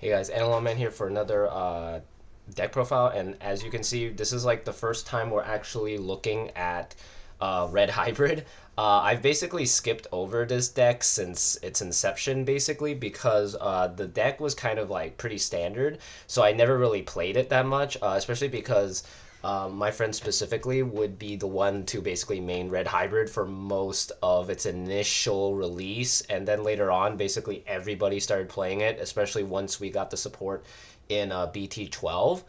Hey guys, Analog Man here for another deck profile, and as you can see, this is like the first time we're actually looking at Red Hybrid. I've basically skipped over this deck since its inception, basically, because the deck was kind of like pretty standard, so I never really played it that much, especially because my friend specifically would be the one to basically main Red Hybrid for most of its initial release, and then later on, basically everybody started playing it, especially once we got the support in BT12.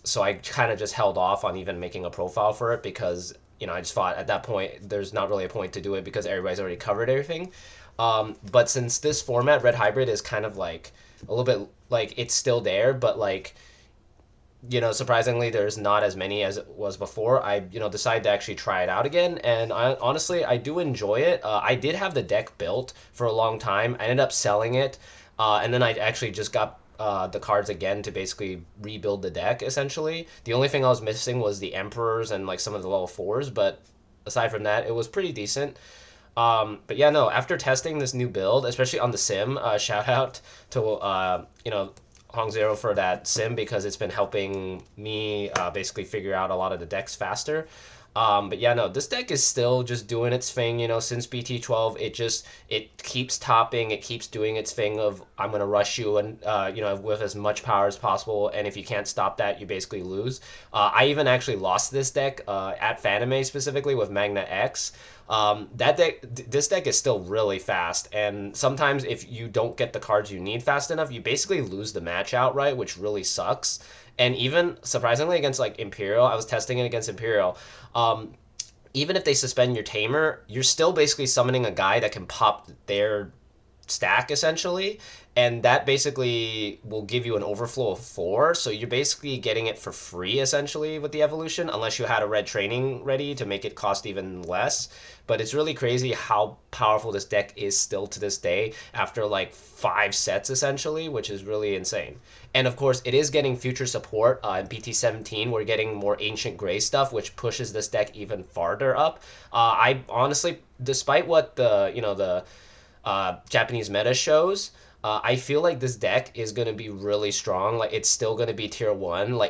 So I kind of just held off on even making a profile for it because I just thought at that point there's not really a point to do it because everybody's already covered everything. But since this format, Red Hybrid is kind of like a little bit like it's still there, but like surprisingly, there's not as many as it was before. I, decided to actually try it out again, and honestly, I do enjoy it. I did have the deck built for a long time. I ended up selling it, and then I actually just got the cards again to basically rebuild the deck. Essentially, the only thing I was missing was the emperors and like some of the level fours, but aside from that, it was pretty decent. But yeah, no. After testing this new build, especially on the sim, shout out to Hong Zero for that sim because it's been helping me basically figure out a lot of the decks faster. But yeah, no, this deck is still just doing its thing. Since BT12, it keeps topping, it keeps doing its thing of I'm gonna rush you and with as much power as possible. And if you can't stop that, you basically lose. I even actually lost this deck at Fanime specifically with Magna X. This deck is still really fast, and sometimes if you don't get the cards you need fast enough, you basically lose the match outright, which really sucks. And even surprisingly against like Imperial, I was testing it against Imperial. Um, Even if they suspend your tamer, you're still basically summoning a guy that can pop their stack essentially, and that basically will give you an overflow of four. So you're basically getting it for free essentially with the evolution, unless you had a red training ready to make it cost even less. But it's really crazy how powerful this deck is still to this day after like 5 sets essentially, which is really insane. And of course, it is getting future support in BT17. We're getting more Ancient Gray stuff, which pushes this deck even farther up. I honestly, despite what the Japanese meta shows, I feel like this deck is gonna be really strong. Like it's still gonna be tier one.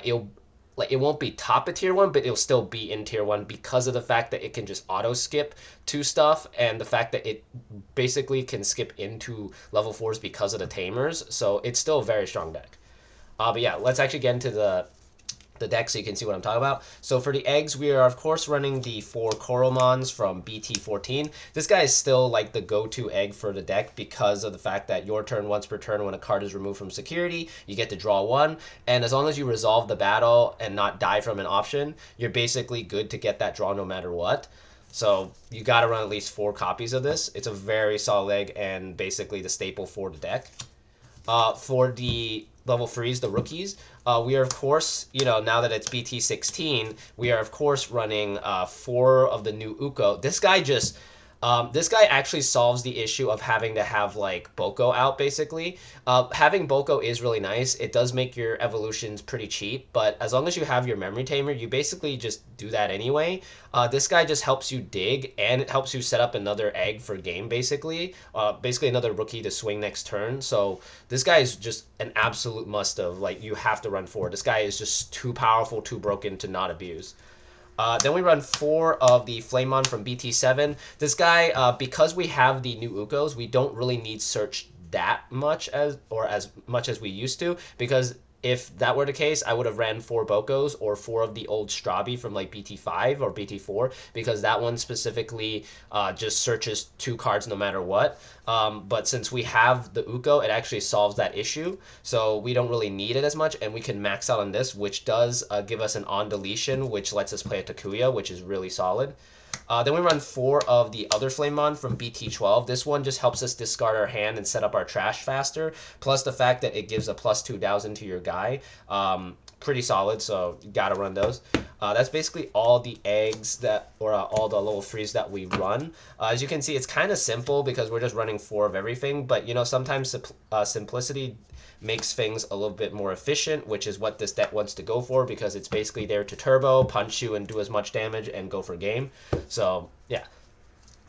It won't be top of tier one, but it'll still be in tier one because of the fact that it can just auto skip to stuff and the fact that it basically can skip into level fours because of the tamers. So it's still a very strong deck. But yeah, let's actually get into the deck so you can see what I'm talking about. So for the eggs, we are of course running the 4 Coromons from BT14. This guy is still like the go-to egg for the deck because of the fact that your turn once per turn when a card is removed from security, you get to draw one. And as long as you resolve the battle and not die from an option, you're basically good to get that draw no matter what. So you got to run at least 4 copies of this. It's a very solid egg and basically the staple for the deck. For the level threes, the rookies, we are of course, now that it's BT16, we are of course running 4 of the new Uko. This guy actually solves the issue of having to have like Boko out basically. Having Boko is really nice. It does make your evolutions pretty cheap, but as long as you have your memory tamer, you basically just do that anyway. This guy just helps you dig and it helps you set up another egg for game basically. Basically another rookie to swing next turn. So this guy is just an absolute must of like you have to run forward. This guy is just too powerful, too broken to not abuse. Then we run 4 of the Flamon from BT7. This guy, because we have the new Ukos, we don't really need search that much as much as we used to because if that were the case, I would have ran 4 Bokos or 4 of the old Strabi from like BT5 or BT4 because that one specifically just searches 2 cards no matter what. But since we have the Uko, it actually solves that issue. So we don't really need it as much, and we can max out on this, which does give us an on deletion, which lets us play a Takuya, which is really solid. Then we run 4 of the other Flamon from BT12. This one just helps us discard our hand and set up our trash faster, plus the fact that it gives a +2,000 to your guy. Pretty solid, so you gotta run those. That's basically all the eggs or all the level threes that we run. As you can see, it's kind of simple because we're just running 4 of everything, but sometimes simplicity makes things a little bit more efficient, which is what this deck wants to go for because it's basically there to turbo, punch you, and do as much damage and go for game. So, yeah.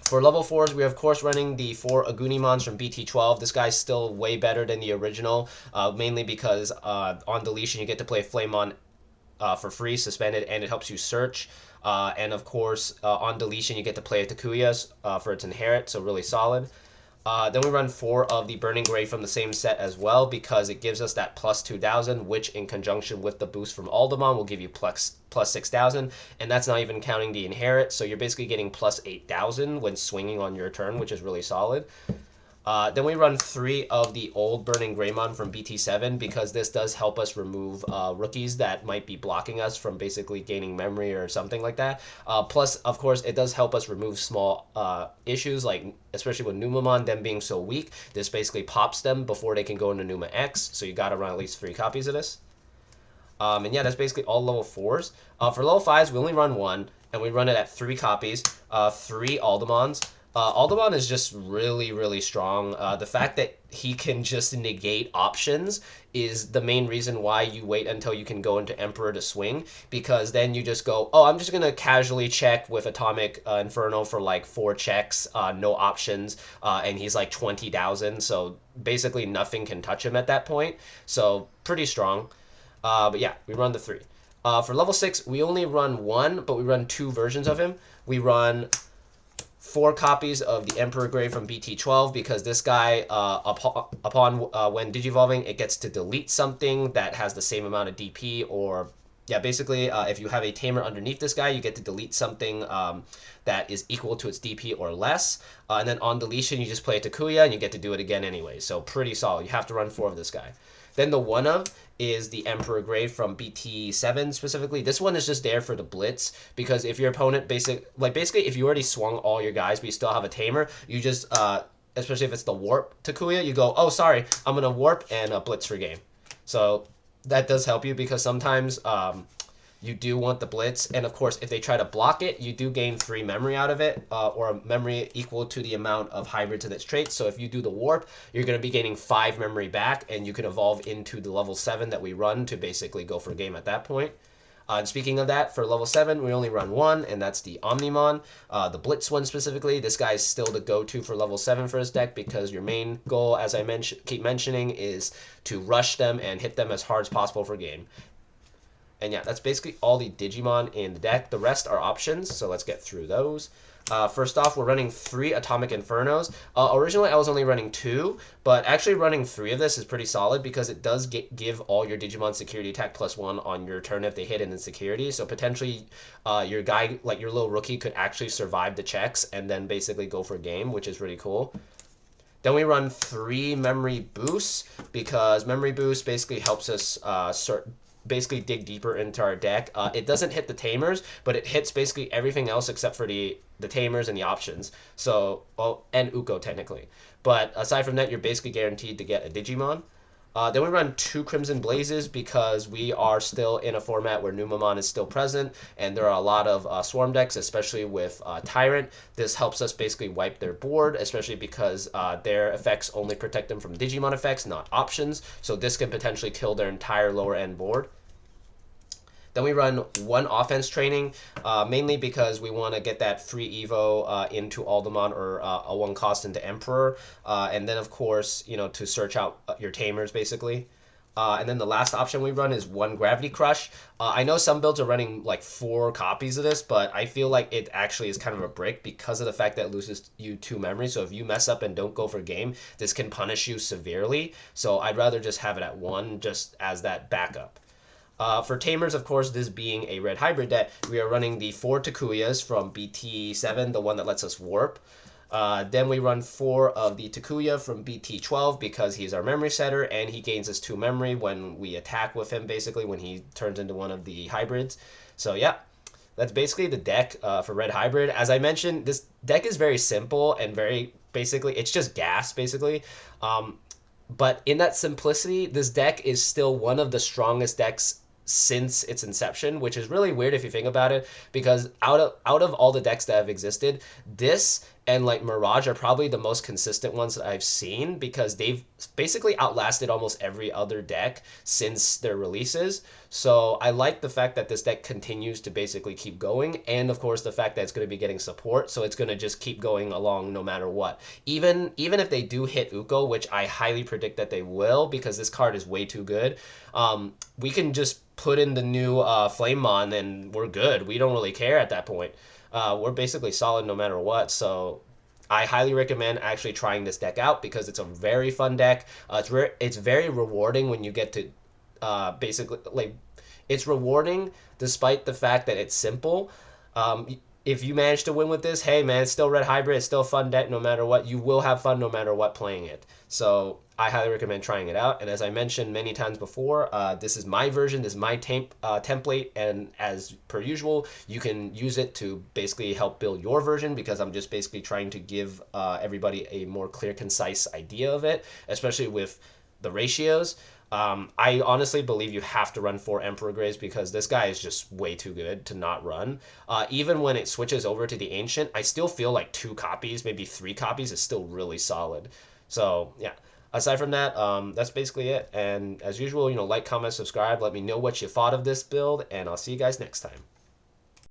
For level 4s, we are of course running the 4 Agunimons from BT12. This guy's still way better than the original, mainly because on deletion you get to play Flamemon for free, suspended, and it helps you search. And of course, on deletion you get to play a Takuya for its inherit, so really solid. Then we run 4 of the Burning Gray from the same set as well because it gives us that plus 2,000, which in conjunction with the boost from Alderman will give you plus 6,000, and that's not even counting the inherit, so you're basically getting plus 8,000 when swinging on your turn, which is really solid. Then we run 3 of the old Burning Greymon from BT7 because this does help us remove rookies that might be blocking us from basically gaining memory or something like that. Plus, of course, it does help us remove small issues, like especially with Numamon, them being so weak. This basically pops them before they can go into Numa X, so you gotta run at least 3 copies of this. And yeah, that's basically all level 4s. For level 5s, we only run 1, and we run it at 3 copies, 3 Aldemons. Alderman is just really, really strong. The fact that he can just negate options is the main reason why you wait until you can go into Emperor to swing, because then you just go, oh, I'm just going to casually check with Atomic Inferno for like 4 checks, no options, and he's like 20,000, so basically nothing can touch him at that point. So pretty strong. But yeah, we run the 3. For level 6, we only run 1, but we run 2 versions of him. We run 4 copies of the Emperor Grave from BT12 because this guy, upon when digivolving, it gets to delete something that has the same amount of DP, or yeah, basically, if you have a tamer underneath this guy, you get to delete something that is equal to its DP or less. And then on deletion, you just play a Takuya and you get to do it again anyway. So pretty solid. You have to run 4 of this guy. Then the one of is the Emperor Grave from BT7 specifically. This one is just there for the blitz because if your opponent basically if you already swung all your guys but you still have a tamer, you just especially if it's the warp Takuya, you go, oh sorry, I'm gonna warp and blitz for game. So that does help you because sometimes you do want the blitz, and of course if they try to block it, you do gain 3 memory out of it, or a memory equal to the amount of hybrids in its traits. So if you do the warp, you're going to be gaining 5 memory back, and you can evolve into the level 7 that we run to basically go for game at that point. And speaking of that, for level 7, we only run 1, and that's the Omnimon. The Blitz one specifically, this guy is still the go-to for level 7 for this deck because your main goal, as I keep mentioning, is to rush them and hit them as hard as possible for game. And yeah, that's basically all the Digimon in the deck. The rest are options, so let's get through those. First off, we're running 3 Atomic Infernos. Originally, I was only running 2, but actually running 3 of this is pretty solid because it does give all your Digimon security attack +1 on your turn if they hit in security. So potentially, your guy, like your little rookie, could actually survive the checks and then basically go for game, which is really cool. Then we run 3 memory boosts because memory boost basically helps us basically dig deeper into our deck. It doesn't hit the tamers, but it hits basically everything else except for the tamers and the options. So, and Uko technically. But aside from that, you're basically guaranteed to get a Digimon. Then we run 2 Crimson Blazes because we are still in a format where Numamon is still present, and there are a lot of Swarm decks, especially with Tyrant. This helps us basically wipe their board, especially because their effects only protect them from Digimon effects, not options, so this can potentially kill their entire lower end board. Then we run 1 offense training, mainly because we want to get that free Evo into Alderman or a 1 cost into Emperor. And then, of course, to search out your tamers, basically. And then the last option we run is 1 Gravity Crush. I know some builds are running like 4 copies of this, but I feel like it actually is kind of a brick because of the fact that it loses you 2 memory. So if you mess up and don't go for game, this can punish you severely. So I'd rather just have it at 1 just as that backup. For Tamers, of course, this being a red hybrid deck, we are running the 4 Takuyas from BT7, the one that lets us warp. Then we run 4 of the Takuya from BT12 because he's our memory setter, and he gains us 2 memory when we attack with him, basically, when he turns into one of the hybrids. So, yeah. That's basically the deck for Red Hybrid. As I mentioned, this deck is very simple and very, basically, it's just gas, basically. But in that simplicity, this deck is still one of the strongest decks since its inception, which is really weird if you think about it, because out of all the decks that have existed, this and like Mirage are probably the most consistent ones that I've seen because they've basically outlasted almost every other deck since their releases. So I like the fact that this deck continues to basically keep going, and of course the fact that it's going to be getting support, so it's going to just keep going along no matter what. Even if they do hit Uko, which I highly predict that they will because this card is way too good. We can just put in the new Flamemon and we're good. We don't really care at that point. We're basically solid no matter what. So I highly recommend actually trying this deck out because it's a very fun deck. It's very rewarding when you get to basically like it's rewarding despite the fact that it's simple. If you manage to win with this, hey man, it's still red hybrid. It's still a fun deck no matter what. You will have fun no matter what playing it. So I highly recommend trying it out. And as I mentioned many times before, this is my version. This is my template, and as per usual, you can use it to basically help build your version because I'm just basically trying to give everybody a more clear, concise idea of it, especially with the ratios. I honestly believe you have to run 4 Emperor Grays because this guy is just way too good to not run. Even when it switches over to the Ancient, I still feel like 2 copies, maybe 3 copies is still really solid. So, yeah. Aside from that, that's basically it. And as usual, like, comment, subscribe. Let me know what you thought of this build, and I'll see you guys next time.